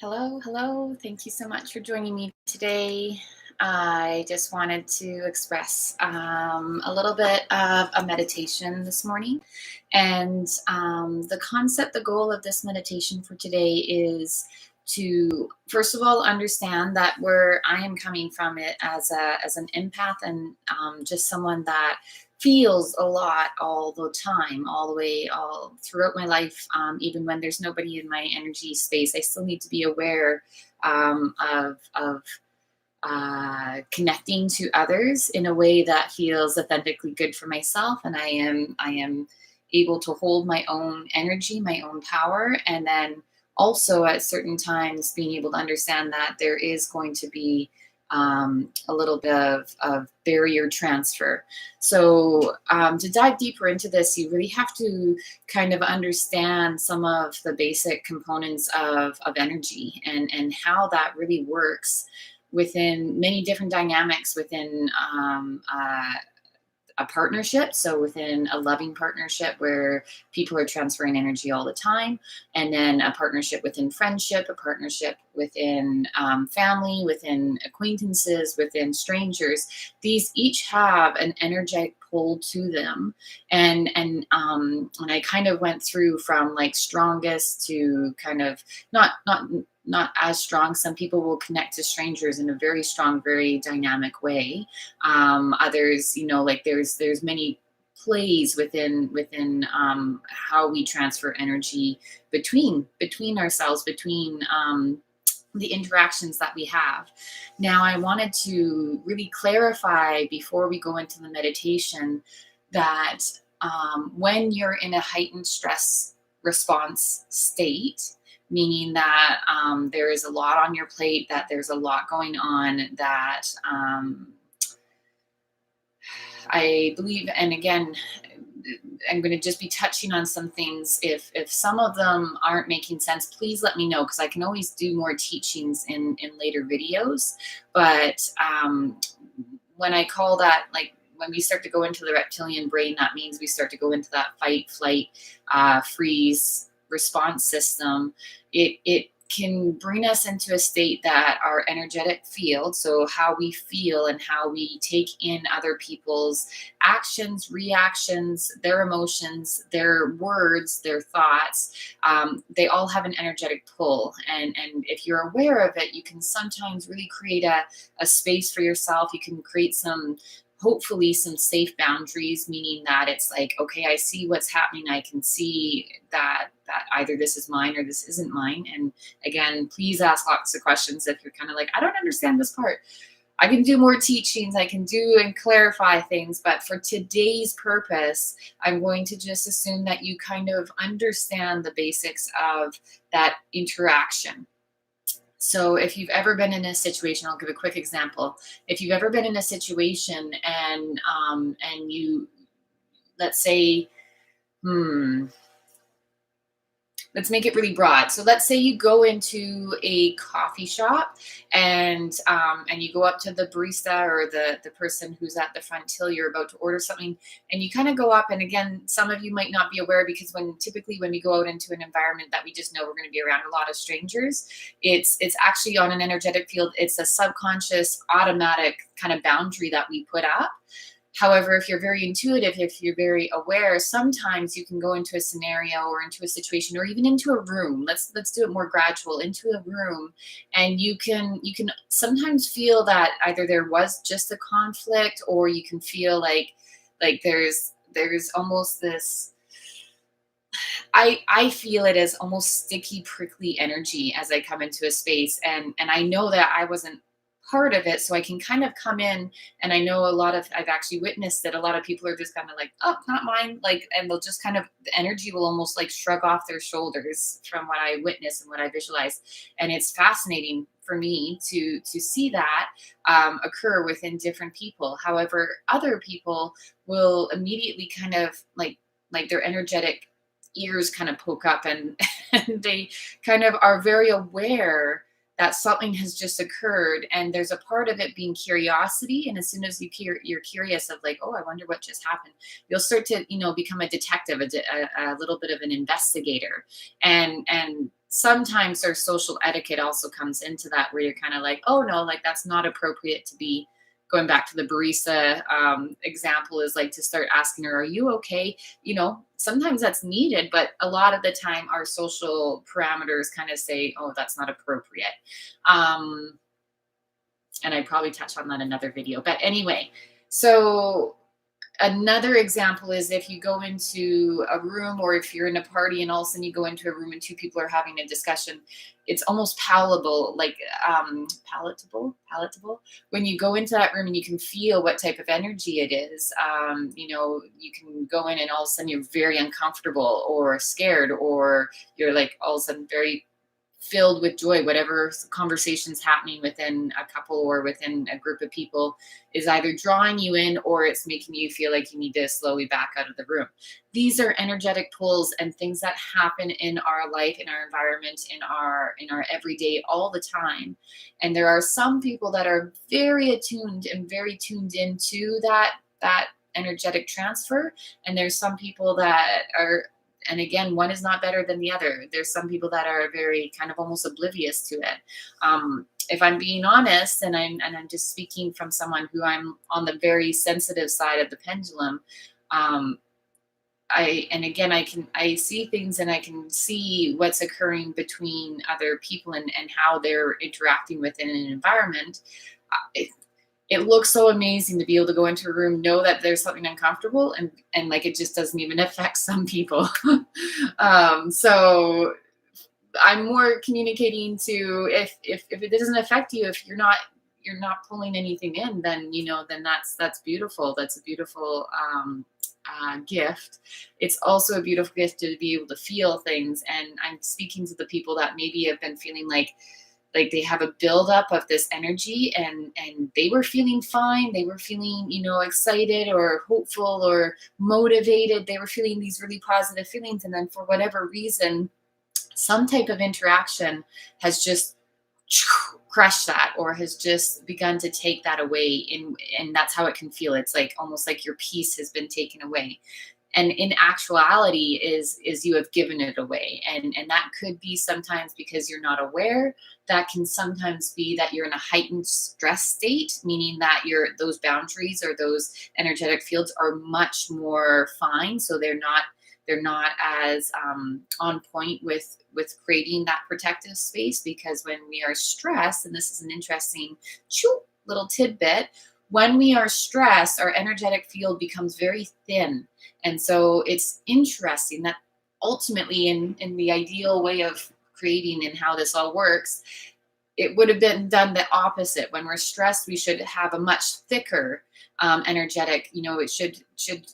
Hello, hello. Thank you so much for joining me today. I just wanted to express a little bit of a meditation this morning. And the concept, the goal of this meditation for today is to, first of all, understand that where I am coming from it as an empath and just someone that feels a lot all the time, all the way, all throughout my life. Even when there's nobody in my energy space, I still need to be aware of connecting to others in a way that feels authentically good for myself, and I am able to hold my own energy, my own power, and then also at certain times being able to understand that there is going to be a little bit of barrier transfer. So to dive deeper into this, you really have to kind of understand some of the basic components of energy and how that really works within many different dynamics within a partnership. So within a loving partnership where people are transferring energy all the time, and then a partnership within friendship, a partnership within family, within acquaintances, within strangers, these each have an energetic pull to them. And I kind of went through from like strongest to kind of not as strong. Some people will connect to strangers in a very strong, very dynamic way. Others, like there's many plays within how we transfer energy between ourselves, between the interactions that we have. Now, I wanted to really clarify before we go into the meditation that when you're in a heightened stress response state, meaning that there is a lot on your plate, that there's a lot going on, that I believe, and again, I'm going to just be touching on some things. If some of them aren't making sense, please let me know, because I can always do more teachings in later videos. But when I call that, like, when we start to go into the reptilian brain, that means we start to go into that fight, flight, freeze response system. It can bring us into a state that our energetic field, so how we feel and how we take in other people's actions, reactions, their emotions, their words, their thoughts, they all have an energetic pull. And if you're aware of it, you can sometimes really create a space for yourself. You can create hopefully some safe boundaries, meaning that it's like, okay, I see what's happening. I can see that either this is mine or this isn't mine. And again, please ask lots of questions if you're kind of like, I don't understand this part. I can do more teachings, I can do and clarify things, but for today's purpose, I'm going to just assume that you kind of understand the basics of that interaction. So if you've ever been in a situation, I'll give a quick example. If you've ever been in a situation and you, let's say, let's make it really broad. So let's say you go into a coffee shop and you go up to the barista or the person who's at the front till you're about to order something, and you kind of go up. And again, some of you might not be aware, because typically when we go out into an environment that we just know we're going to be around a lot of strangers, it's actually on an energetic field. It's a subconscious, automatic kind of boundary that we put up. However, if you're very intuitive, if you're very aware, sometimes you can go into a scenario or into a situation or even into a room. Let's do it more gradual, into a room, and you can sometimes feel that either there was just a conflict, or you can feel like there's almost this. I feel it as almost sticky, prickly energy as I come into a space, and I know that I wasn't part of it, so I can kind of come in, and I know I've actually witnessed that a lot of people are just kind of like, oh, not mine, like, and they'll just kind of, the energy will almost like shrug off their shoulders from what I witness and what I visualize. And it's fascinating for me to see that occur within different people. However, other people will immediately kind of like their energetic ears kind of poke up, and, and they kind of are very aware that something has just occurred, and there's a part of it being curiosity. And as soon as you're curious of like, oh, I wonder what just happened, you'll start to become a detective, a little bit of an investigator. And sometimes their social etiquette also comes into that, where you're kind of like, oh no, like that's not appropriate to be going back to the barista example, is like to start asking her, are you okay? You know, sometimes that's needed, but a lot of the time our social parameters kind of say, oh, that's not appropriate. Um, and I probably touch on that in another video. But anyway, so another example is if you go into a room, or if you're in a party and all of a sudden you go into a room and two people are having a discussion, it's almost palatable, like palatable. When you go into that room and you can feel what type of energy it is, you know, you can go in and all of a sudden you're very uncomfortable or scared, or you're like all of a sudden very filled with joy. Whatever conversations happening within a couple or within a group of people is either drawing you in, or it's making you feel like you need to slowly back out of the room. These are energetic pulls and things that happen in our life, in our environment, in our everyday, all the time. And there are some people that are very attuned and very tuned into that energetic transfer, and there's some people that are, and again, one is not better than the other. There's some people that are very kind of almost oblivious to it. If I'm being honest, and I'm just speaking from someone who I'm on the very sensitive side of the pendulum, I see things and I can see what's occurring between other people, and how they're interacting within an environment. It looks so amazing to be able to go into a room, know that there's something uncomfortable, and like it just doesn't even affect some people. So I'm more communicating to, if it doesn't affect you, if you're not pulling anything in, then then that's beautiful. That's a beautiful gift. It's also a beautiful gift to be able to feel things. And I'm speaking to the people that maybe have been feeling like they have a buildup of this energy, and they were feeling fine, they were feeling excited or hopeful or motivated, they were feeling these really positive feelings, and then for whatever reason some type of interaction has just crushed that, or has just begun to take that away, and that's how it can feel. It's like almost like your peace has been taken away, and in actuality is you have given it away. And that could be sometimes because you're not aware. That can sometimes be that you're in a heightened stress state, meaning that those boundaries or those energetic fields are much more fine, so they're not as on point with creating that protective space. Because when we are stressed, and this is an interesting little tidbit, when we are stressed, our energetic field becomes very thin. And so it's interesting that ultimately, in the ideal way of creating and how this all works, it would have been done the opposite. When we're stressed, we should have a much thicker energetic, it should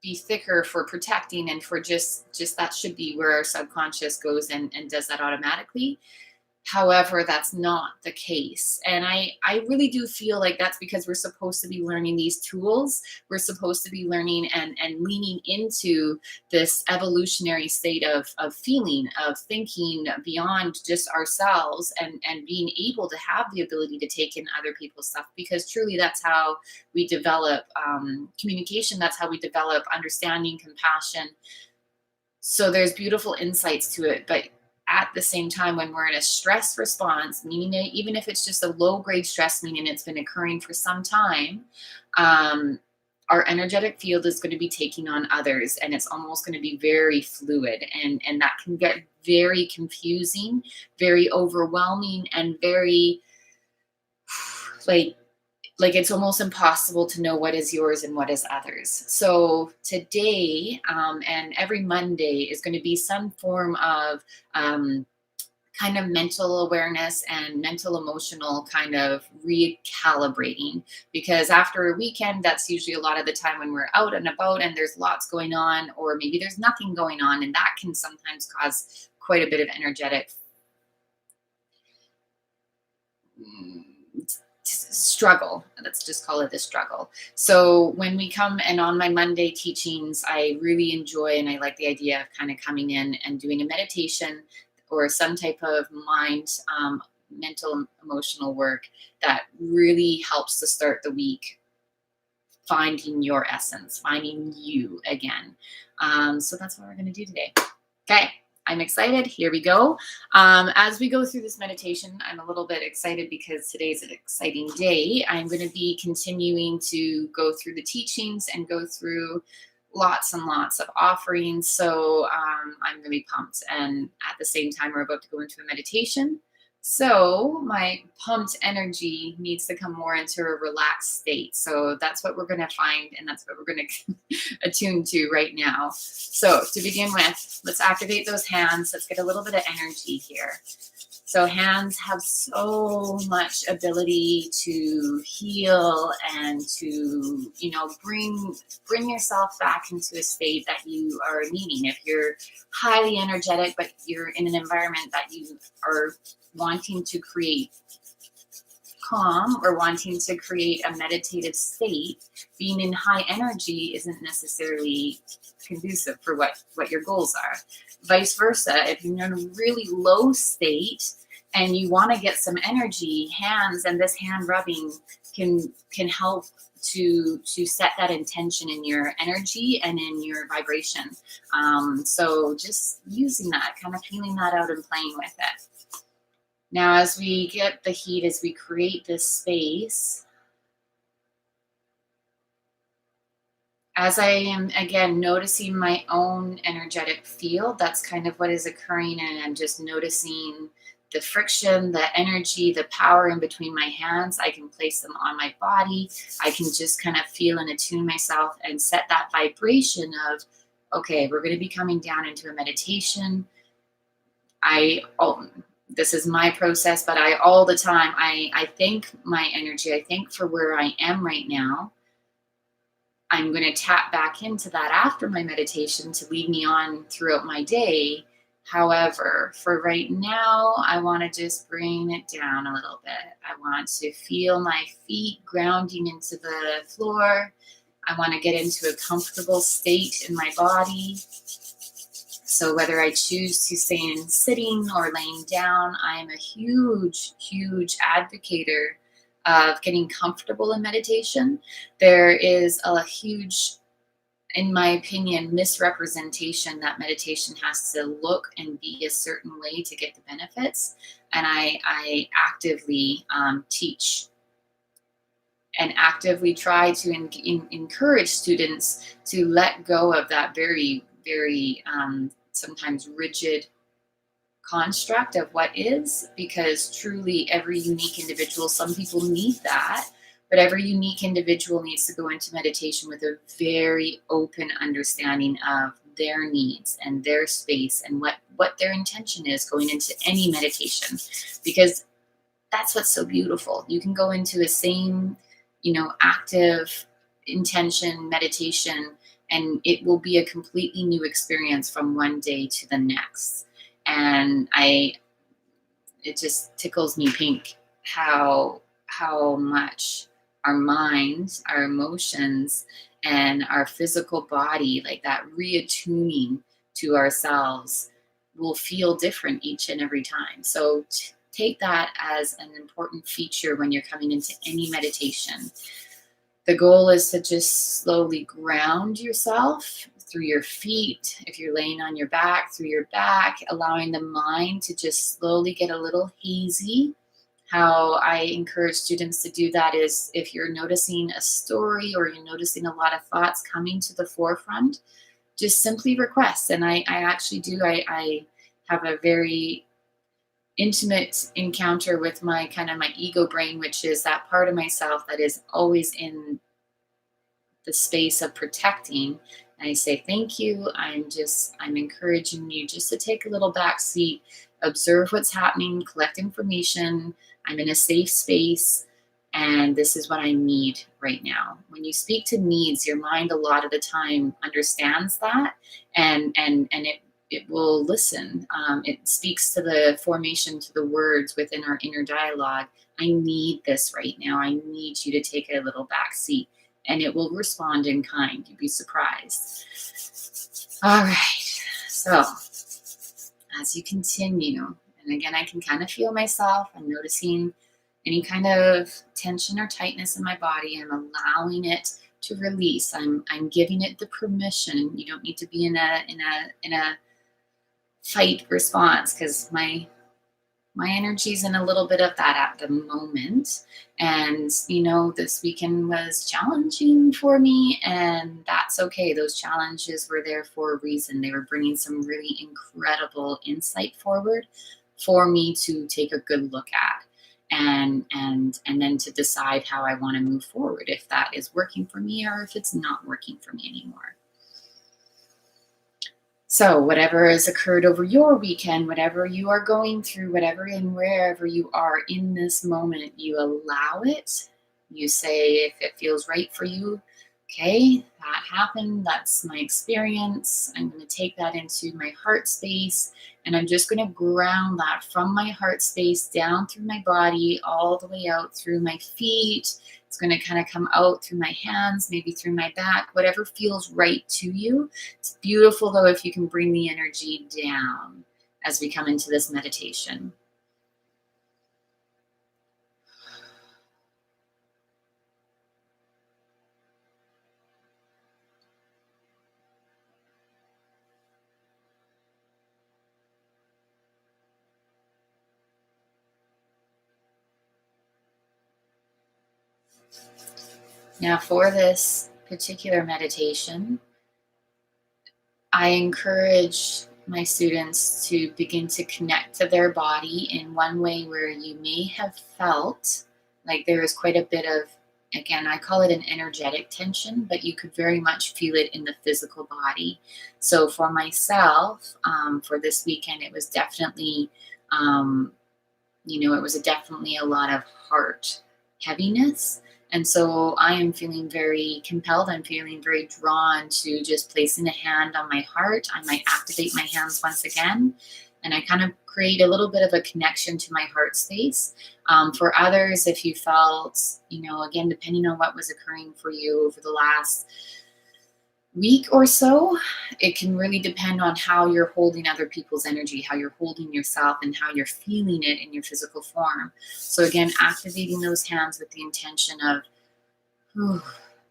be thicker for protecting, and for just that should be where our subconscious goes and does that automatically. However, that's not the case. And I really do feel like that's because we're supposed to be learning these tools. We're supposed to be learning and leaning into this evolutionary state of feeling, of thinking beyond just ourselves, and being able to have the ability to take in other people's stuff. Because truly, that's how we develop communication. That's how we develop understanding, compassion. So there's beautiful insights to it. But at the same time, when we're in a stress response, meaning even if it's just a low grade stress, meaning it's been occurring for some time, our energetic field is going to be taking on others, and it's almost going to be very fluid, and that can get very confusing, very overwhelming, and very like it's almost impossible to know what is yours and what is others. So today, and every Monday, is going to be some form of kind of mental awareness and mental emotional kind of recalibrating. Because after a weekend, that's usually a lot of the time when we're out and about and there's lots going on, or maybe there's nothing going on, and that can sometimes cause quite a bit of energetic struggle. Let's just call it the struggle. So when we come, and on my Monday teachings, I really enjoy, and I like the idea of kind of coming in and doing a meditation or some type of mental, emotional work that really helps to start the week finding your essence, finding you again. So that's what we're going to do today. Okay. I'm excited. Here we go. As we go through this meditation, I'm a little bit excited because today's an exciting day. I'm going to be continuing to go through the teachings and go through lots and lots of offerings. So I'm really pumped. And at the same time, we're about to go into a meditation. So my pumped energy needs to come more into a relaxed state. So that's what we're going to find, and that's what we're going to attune to right now. So to begin with, let's activate those hands. Let's get a little bit of energy here. So hands have so much ability to heal and to, bring yourself back into a state that you are needing. If you're highly energetic, but you're in an environment that you are wanting to create calm or wanting to create a meditative state, being in high energy isn't necessarily conducive for what your goals are. Vice versa, if you're in a really low state and you want to get some energy, hands and this hand rubbing can help to set that intention in your energy and in your vibration. So just using that, kind of feeling that out and playing with it. Now, as we get the heat, as we create this space, as I am, again, noticing my own energetic field, that's kind of what is occurring. And I'm just noticing the friction, the energy, the power in between my hands. I can place them on my body. I can just kind of feel and attune myself and set that vibration of, okay, we're going to be coming down into a meditation. This is my process, but all the time, I thank my energy. I thank for where I am right now. I'm going to tap back into that after my meditation to lead me on throughout my day. However, for right now, I want to just bring it down a little bit. I want to feel my feet grounding into the floor. I want to get into a comfortable state in my body. So whether I choose to stay in sitting or laying down, I am a huge, huge advocator of getting comfortable in meditation. There is a huge, in my opinion, misrepresentation that meditation has to look and be a certain way to get the benefits. And I actively teach and actively try to encourage students to let go of that very, very sometimes rigid construct of what is, because truly every unique individual, some people need that, but every unique individual needs to go into meditation with a very open understanding of their needs and their space and what their intention is going into any meditation, because that's what's so beautiful. You can go into the same, active intention meditation, and it will be a completely new experience from one day to the next. And it just tickles me pink how much our minds, our emotions, and our physical body, like that reattuning to ourselves, will feel different each and every time. So take that as an important feature when you're coming into any meditation. The goal is to just slowly ground yourself through your feet. If you're laying on your back, through your back, allowing the mind to just slowly get a little hazy. How I encourage students to do that is if you're noticing a story or you're noticing a lot of thoughts coming to the forefront, just simply request. And I actually do. I have a very intimate encounter with my ego brain, which is that part of myself that is always in the space of protecting. And I say, thank you. I'm encouraging you just to take a little back seat, observe what's happening, collect information. I'm in a safe space, and this is what I need right now. When you speak to needs, your mind a lot of the time understands that, and it will listen. It speaks to the formation, to the words within our inner dialogue. I need this right now. I need you to take a little back seat. And it will respond in kind. You'd be surprised. All right. So as you continue, and again, I can kind of feel myself. I'm noticing any kind of tension or tightness in my body. I'm allowing it to release. I'm giving it the permission. You don't need to be in a fight response, because my energy's in a little bit of that at the moment. And, this weekend was challenging for me, and that's okay. Those challenges were there for a reason. They were bringing some really incredible insight forward for me to take a good look at, and then to decide how I want to move forward, if that is working for me or if it's not working for me anymore. So, whatever has occurred over your weekend, whatever you are going through, whatever and wherever you are in this moment, you allow it. You say, if it feels right for you, okay, that happened. That's my experience. I'm going to take that into my heart space, and I'm just going to ground that from my heart space down through my body, all the way out through my feet. It's going to kind of come out through my hands, maybe through my back, whatever feels right to you. It's beautiful, though, if you can bring the energy down as we come into this meditation. Now, for this particular meditation, I encourage my students to begin to connect to their body in one way where you may have felt like there is quite a bit of, again, I call it an energetic tension, but you could very much feel it in the physical body. So for myself, for this weekend, it was definitely, it was definitely a lot of heart heaviness. And so I am feeling very compelled. I'm feeling very drawn to just placing a hand on my heart. I might activate my hands once again, and I kind of create a little bit of a connection to my heart space. For others, if you felt, again, depending on what was occurring for you over the last week or so, it can really depend on how you're holding other people's energy, how you're holding yourself, and how you're feeling it in your physical form. So again, activating those hands with the intention of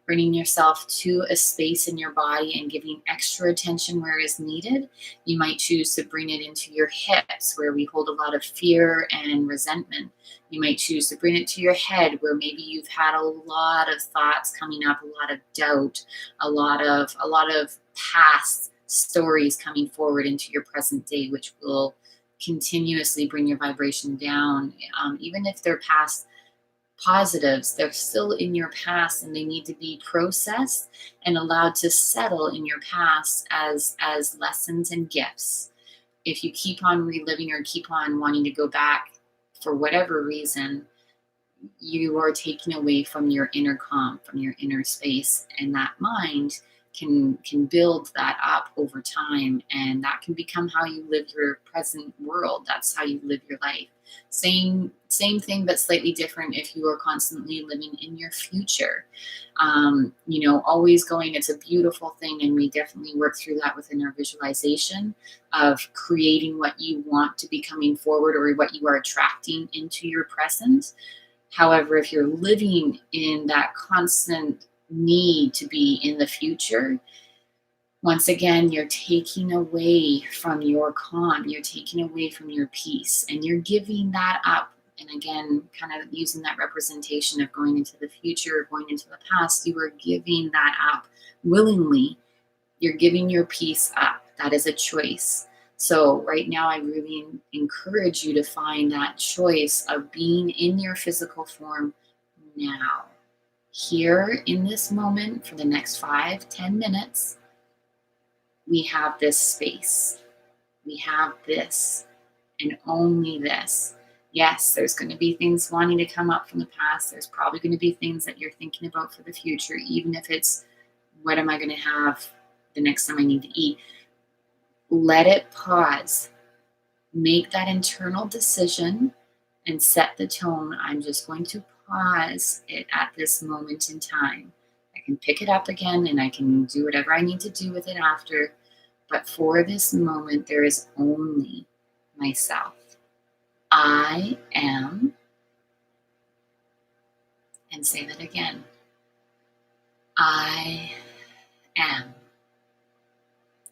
bringing yourself to a space in your body and giving extra attention where is needed. You might choose to bring it into your hips, where we hold a lot of fear and resentment. You might choose to bring it to your head, where maybe you've had a lot of thoughts coming up, a lot of doubt, a lot of past stories coming forward into your present day, which will continuously bring your vibration down. Even if they're past positives, they're still in your past, and they need to be processed and allowed to settle in your past as lessons and gifts. If you keep on reliving or keep on wanting to go back for whatever reason, you are taking away from your inner calm, from your inner space, and that mind can build that up over time, and that can become how you live your present world. That's how you live your life. Same thing, but slightly different if you are constantly living in your future. Always going, it's a beautiful thing, and we definitely work through that within our visualization of creating what you want to be coming forward, or what you are attracting into your present. However, if you're living in that constant need to be in the future, once again, you're taking away from your calm, you're taking away from your peace, and you're giving that up. And again, kind of using that representation of going into the future, going into the past, you are giving that up willingly. You're giving your peace up. That is a choice. So right now, I really encourage you to find that choice of being in your physical form now, here in this moment, for the next 5-10 minutes. We have this space. We have this, and only this. Yes, there's going to be things wanting to come up from the past. There's probably going to be things that you're thinking about for the future, even if it's, what am I going to have the next time I need to eat? Let it pause. Make that internal decision and set the tone. I'm just going to pause it at this moment in time. I can pick it up again, and I can do whatever I need to do with it after. But for this moment, there is only myself. I am, and say that again. I am.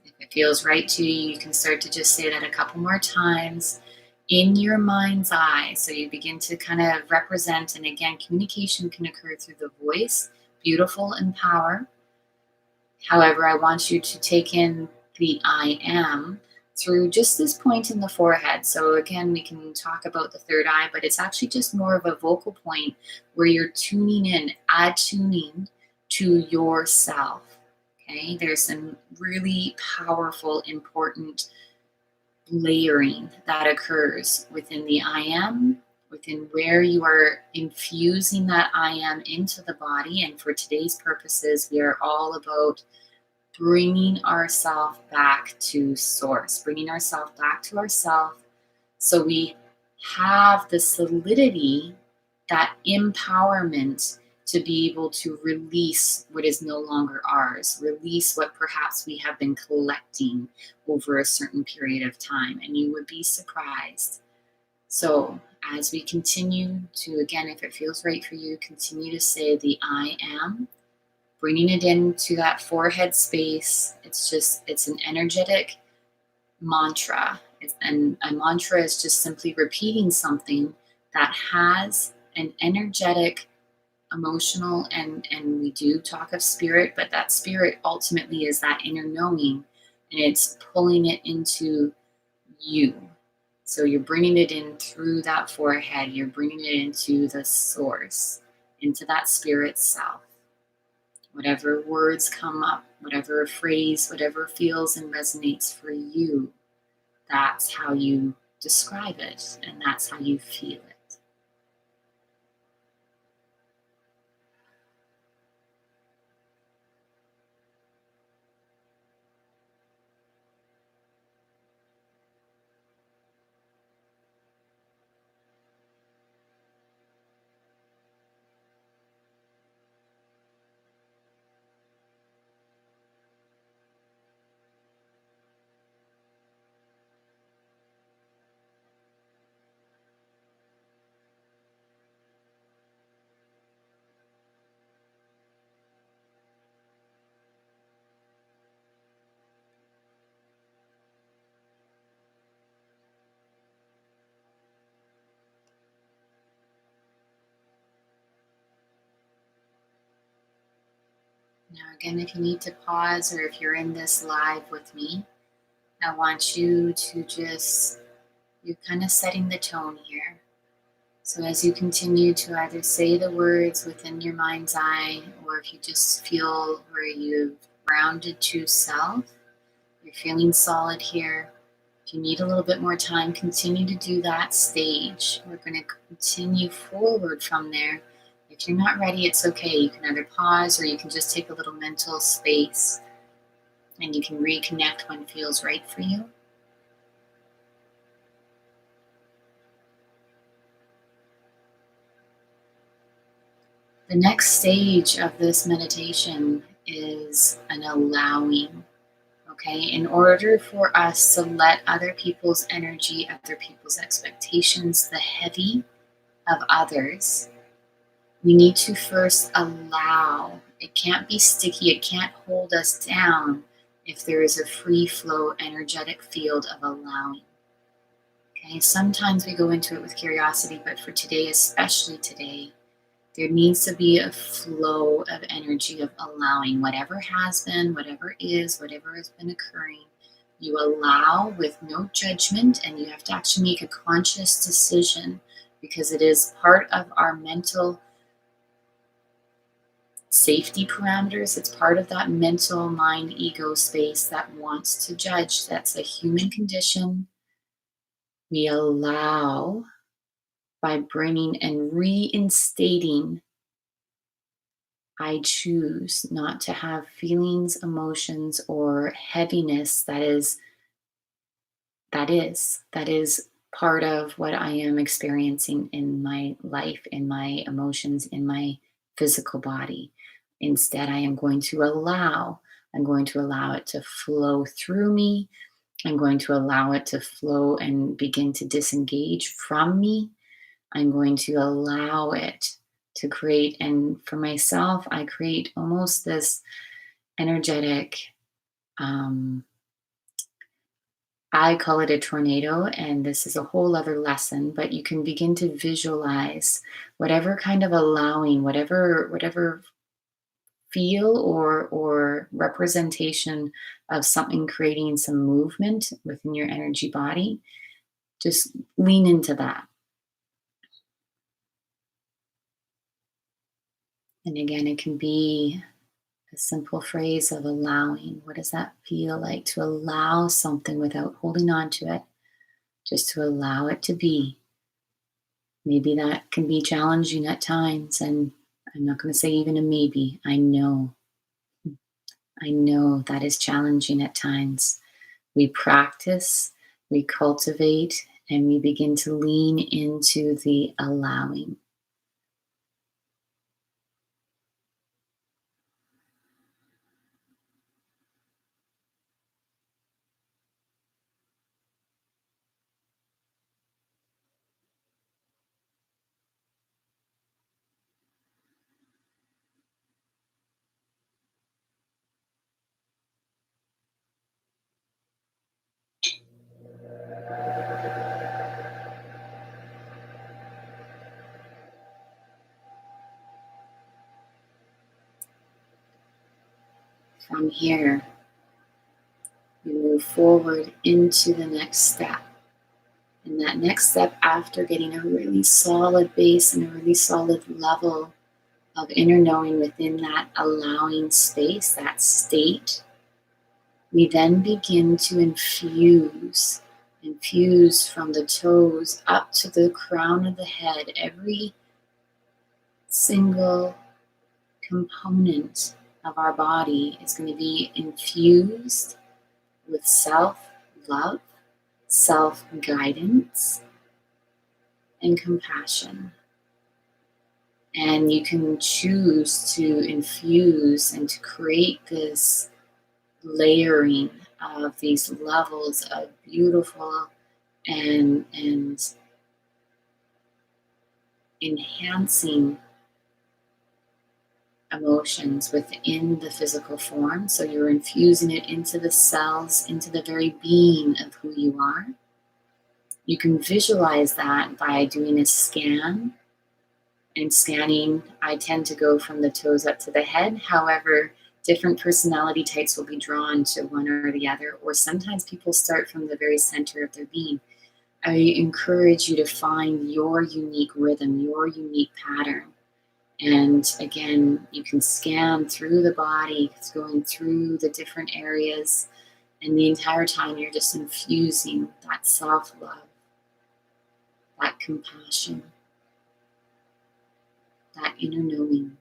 If it feels right to you, you can start to just say that a couple more times in your mind's eye. So you begin to kind of represent, and again, communication can occur through the voice, beautiful in power. However, I want you to take in the I am through just this point in the forehead. So again, we can talk about the third eye, but it's actually just more of a vocal point where you're tuning in, attuning to yourself. Okay, there's some really powerful, important layering that occurs within the I am, within where you are infusing that I am into the body. And for today's purposes, we are all about bringing ourselves back to source, bringing ourselves back to ourself so we have the solidity, that empowerment to be able to release what is no longer ours, release what perhaps we have been collecting over a certain period of time. And you would be surprised. So, as we continue to, again, if it feels right for you, continue to say the I am, bringing it into that forehead space. It's an energetic mantra. And a mantra is just simply repeating something that has an energetic, emotional, and we do talk of spirit, but that spirit ultimately is that inner knowing, and it's pulling it into you. So you're bringing it in through that forehead, you're bringing it into the source, into that spirit self. Whatever words come up, whatever phrase, whatever feels and resonates for you, that's how you describe it, and that's how you feel it. Now, again, if you need to pause or if you're in this live with me, I want you to just, you're kind of setting the tone here. So as you continue to either say the words within your mind's eye, or if you just feel where you've grounded to self, you're feeling solid here. If you need a little bit more time, continue to do that stage. We're going to continue forward from there. If you're not ready, it's okay. You can either pause or you can just take a little mental space and you can reconnect when it feels right for you. The next stage of this meditation is an allowing. Okay, in order for us to let other people's energy, other people's expectations, the heavy of others, we need to first allow. It can't be sticky, it can't hold us down if there is a free flow energetic field of allowing. Okay, sometimes we go into it with curiosity, but for today, especially today, there needs to be a flow of energy of allowing whatever has been, whatever is, whatever has been occurring. You allow with no judgment, and you have to actually make a conscious decision because it is part of our mental safety parameters. It's part of that mental mind ego space that wants to judge. That's a human condition. We allow by bringing and reinstating. I choose not to have feelings, emotions, or heaviness that is part of what I am experiencing in my life, in my emotions, in my physical body. Instead, I'm going to allow it to flow through me. I'm going to allow it to flow and begin to disengage from me. I'm going to allow it to create, and for myself, I create almost this energetic I call it a tornado, and this is a whole other lesson, but you can begin to visualize whatever kind of allowing, whatever feel or representation of something creating some movement within your energy body. Just lean into that. And again, it can be a simple phrase of allowing. What does that feel like to allow something without holding on to it? Just to allow it to be. Maybe that can be challenging at times, and I'm not going to say even a maybe. I know that is challenging at times. We practice, we cultivate, and we begin to lean into the allowing. From here, we move forward into the next step. And that next step, after getting a really solid base and a really solid level of inner knowing within that allowing space, that state, we then begin to infuse from the toes up to the crown of the head. Every single component of our body is going to be infused with self love, self guidance, and compassion. And you can choose to infuse and to create this layering of these levels of beautiful and enhancing emotions within the physical form. So you're infusing it into the cells, into the very being of who you are. You can visualize that by doing a scan. And scanning, I tend to go from the toes up to the head. However, different personality types will be drawn to one or the other, or sometimes people start from the very center of their being. I encourage you to find your unique rhythm, your unique pattern. And again, you can scan through the body, it's going through the different areas, and the entire time you're just infusing that self love, that compassion, that inner knowing.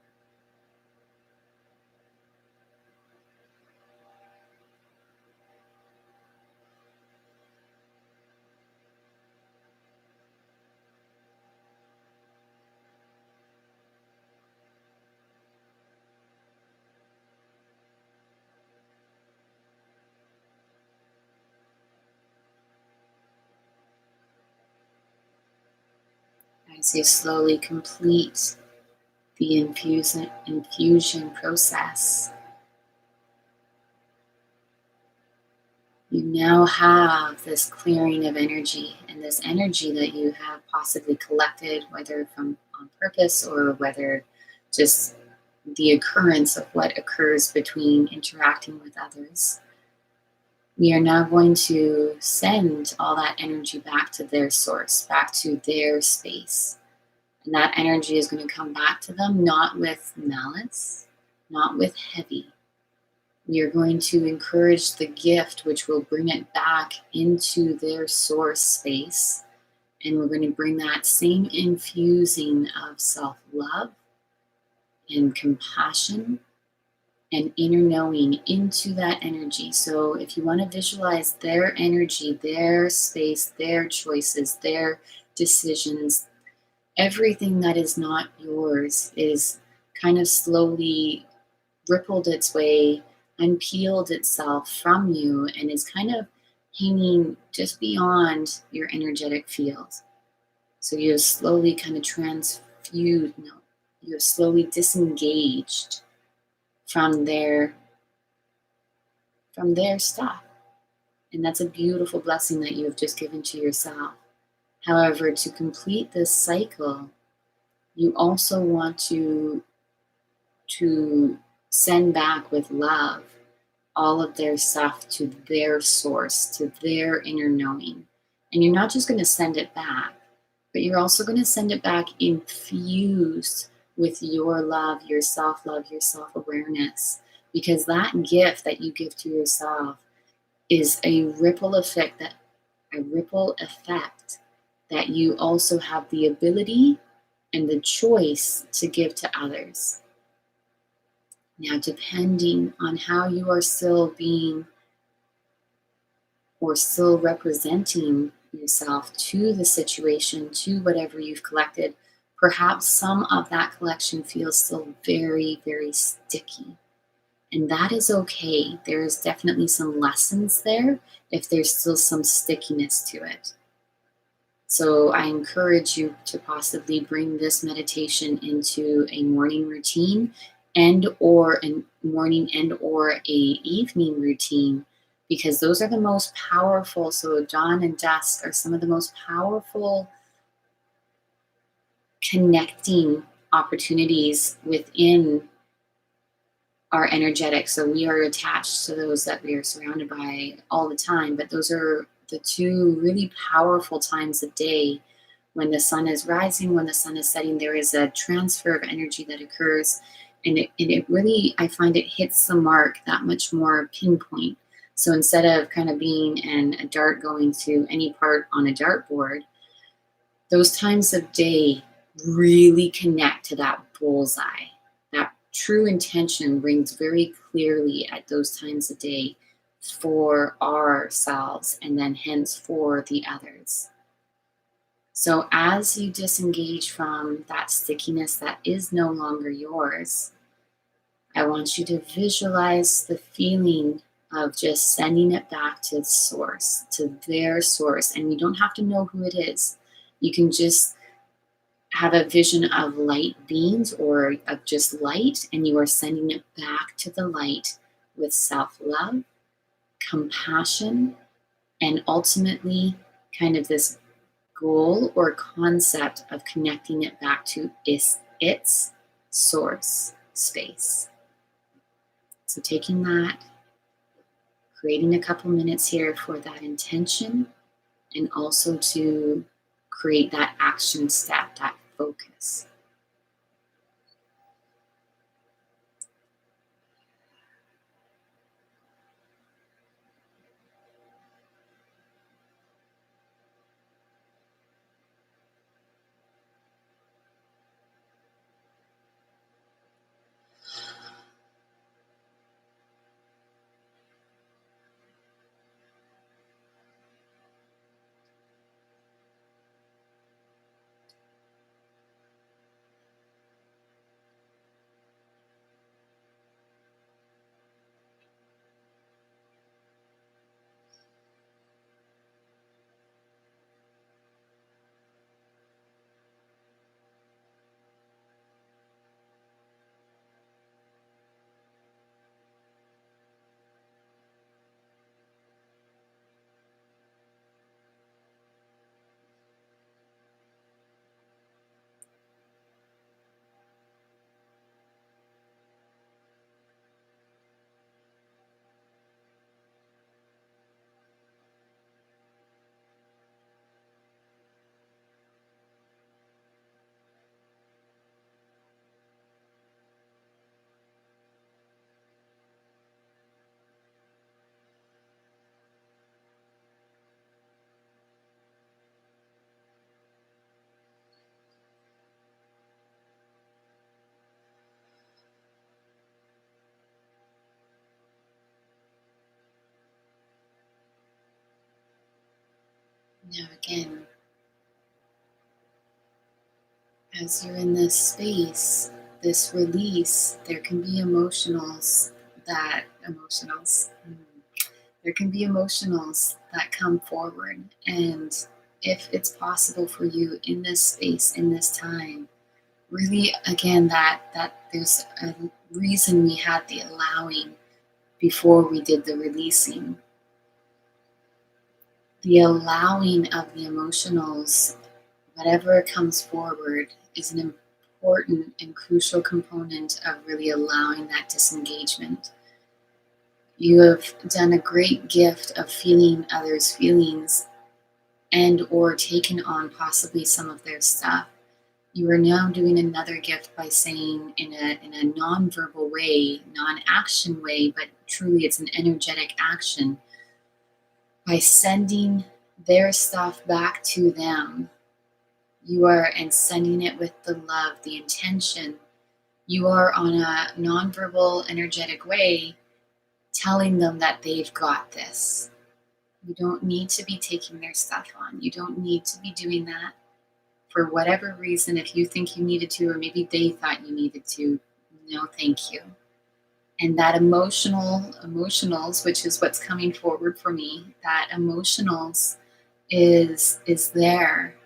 As you slowly complete the infusion process, you now have this clearing of energy, and this energy that you have possibly collected, whether from on purpose or whether just the occurrence of what occurs between interacting with others. We are now going to send all that energy back to their source, back to their space. And that energy is going to come back to them, not with malice, not with heavy. We are going to encourage the gift, which will bring it back into their source space. And we're going to bring that same infusing of self love and compassion and inner knowing into that energy. So if you want to visualize their energy, their space, their choices, their decisions, everything that is not yours is kind of slowly rippled its way, unpeeled itself from you, and is kind of hanging just beyond your energetic field. So you have slowly kind of you have slowly disengaged from their stuff. And that's a beautiful blessing that you have just given to yourself. However, to complete this cycle, you also want to send back with love all of their stuff to their source, to their inner knowing. And you're not just going to send it back, but you're also going to send it back infused with your love, your self love, your self awareness. Because that gift that you give to yourself is a ripple effect that you also have the ability and the choice to give to others. Now, depending on how you are still being or still representing yourself to the situation, to whatever you've collected, perhaps some of that collection feels still very, very sticky. And that is okay. There's definitely some lessons there if there's still some stickiness to it. So I encourage you to possibly bring this meditation into a morning routine and or a evening routine, because those are the most powerful. So dawn and dusk are some of the most powerful connecting opportunities within our energetics. So we are attached to those that we are surrounded by all the time, but those are the two really powerful times of day. When the sun is rising, when the sun is setting, there is a transfer of energy that occurs, and it really, I find it hits the mark that much more pinpoint. So instead of kind of being a dart going to any part on a dartboard, those times of day really connect to that bullseye. That true intention rings very clearly at those times of day for ourselves and then hence for the others. So as you disengage from that stickiness that is no longer yours, I want you to visualize the feeling of just sending it back to source, to their source. And you don't have to know who it is. You can just have a vision of light beings or of just light, and you are sending it back to the light with self-love, compassion, and ultimately kind of this goal or concept of connecting it back to its source space. So taking that, creating a couple minutes here for that intention, and also to create that action step, that focus. Now again, as you're in this space, this release, there can be there can be emotionals that come forward. And if it's possible for you in this space, in this time, really again that there's a reason we had the allowing before we did the releasing. The allowing of the emotionals, whatever comes forward, is an important and crucial component of really allowing that disengagement. You have done a great gift of feeling others' feelings and or taken on possibly some of their stuff. You are now doing another gift by saying in a non-verbal way, non-action way, but truly it's an energetic action, by sending their stuff back to them. You are, and sending it with the love, the intention. You are on a non-verbal energetic way telling them that they've got this. You don't need to be taking their stuff on. You don't need to be doing that for whatever reason. If you think you needed to, or maybe they thought you needed to, no, thank you. And that emotionals, which is what's coming forward for me, that emotionals is there,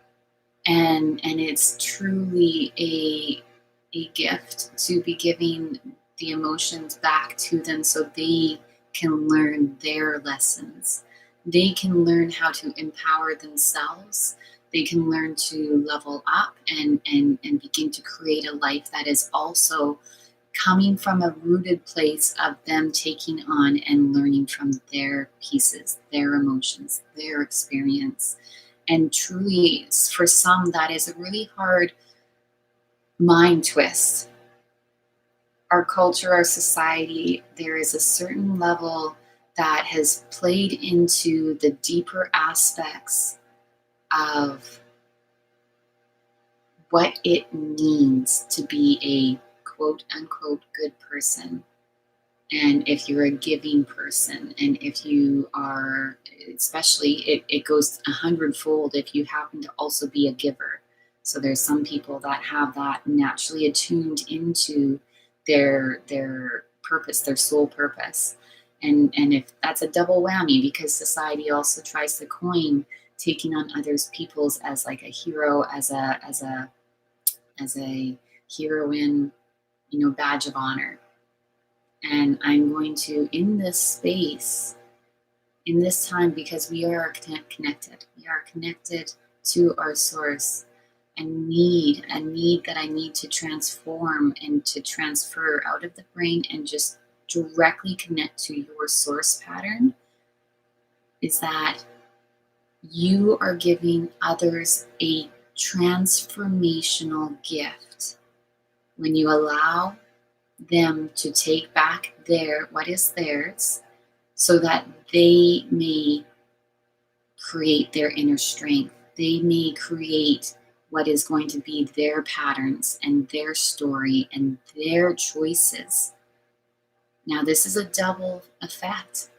and it's truly a gift to be giving the emotions back to them so they can learn their lessons. They can learn how to empower themselves. They can learn to level up and begin to create a life that is also coming from a rooted place of them taking on and learning from their pieces, their emotions, their experience. And truly, for some, that is a really hard mind twist. Our culture, our society, there is a certain level that has played into the deeper aspects of what it means to be a quote unquote good person. And if you're a giving person, and if you are, especially, it goes 100-fold if you happen to also be a giver. So there's some people that have that naturally attuned into their purpose, their soul purpose. And if that's a double whammy, because society also tries to coin taking on others people's as like a hero, as a heroine, badge of honor. And I'm going to, in this space, in this time, because we are connected, we are connected to our source, a need that I need to transform and to transfer out of the brain and just directly connect to your source pattern, is that you are giving others a transformational gift when you allow them to take back what is theirs, so that they may create their inner strength. They may create what is going to be their patterns and their story and their choices. Now, this is a double effect.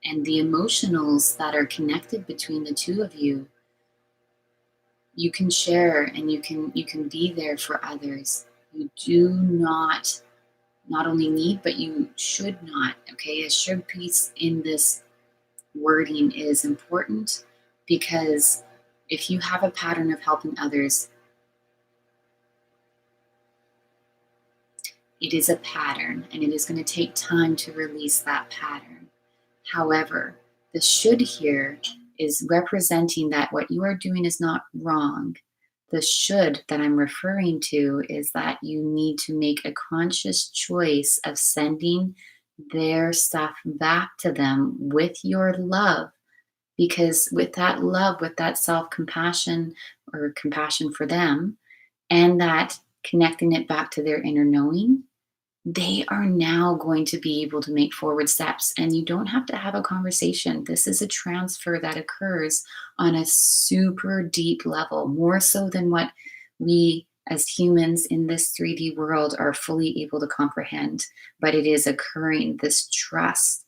And the emotionals that are connected between the two of you, you can share and you can be there for others. You do not only need, but you should not. Okay, a should piece in this wording is important, because if you have a pattern of helping others, it is a pattern and it is going to take time to release that pattern. However, the should here is representing that what you are doing is not wrong. The should that I'm referring to is that you need to make a conscious choice of sending their stuff back to them with your love. Because with that love, with that self-compassion or compassion for them, and that connecting it back to their inner knowing, they are now going to be able to make forward steps. And you don't have to have a conversation. This is a transfer that occurs on a super deep level, more so than what we as humans in this 3D world are fully able to comprehend. But it is occurring, this trust.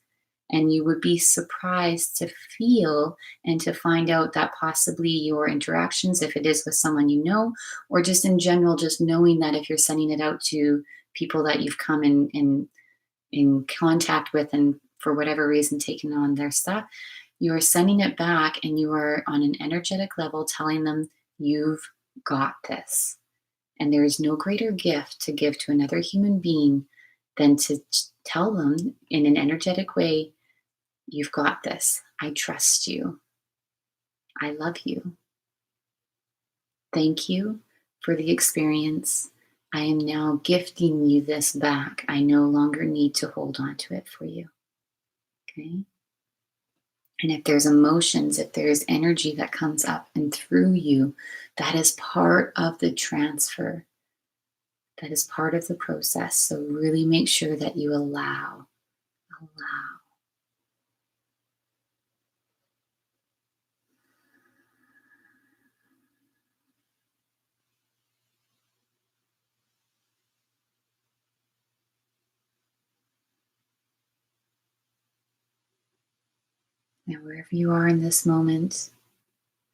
And you would be surprised to feel and to find out that possibly your interactions, if it is with someone you know, or just in general, just knowing that if you're sending it out to people that you've come in contact with, and for whatever reason taking on their stuff, you are sending it back and you are on an energetic level telling them, you've got this. And there is no greater gift to give to another human being than to tell them in an energetic way, you've got this. I trust you. I love you. Thank you for the experience. I am now gifting you this back. I no longer need to hold on to it for you. Okay? And if there's emotions, if there's energy that comes up and through you, that is part of the transfer. That is part of the process. So really make sure that you allow. Now, wherever you are in this moment,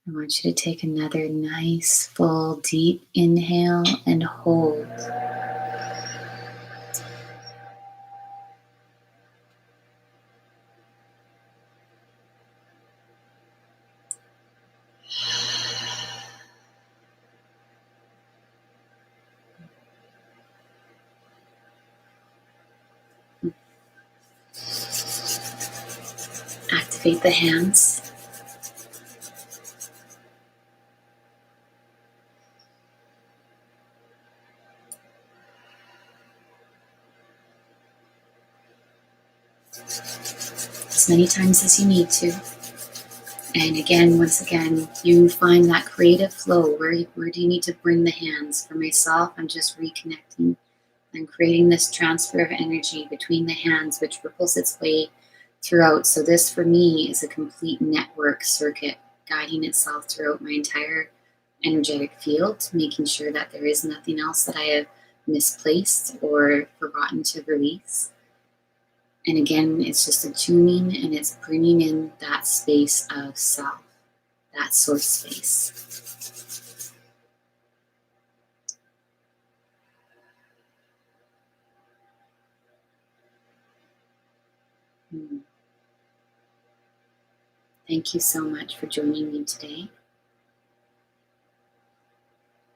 I want you to take another nice, full, deep inhale and hold. Activate the hands. As many times as you need to. And again, once again, you find that creative flow. Where do you need to bring the hands? For myself, I'm just reconnecting. I'm creating this transfer of energy between the hands, which ripples its way throughout. So this, for me, is a complete network circuit guiding itself throughout my entire energetic field, making sure that there is nothing else that I have misplaced or forgotten to release. And again, it's just a tuning and it's bringing in that space of self, that source space. Thank you so much for joining me today.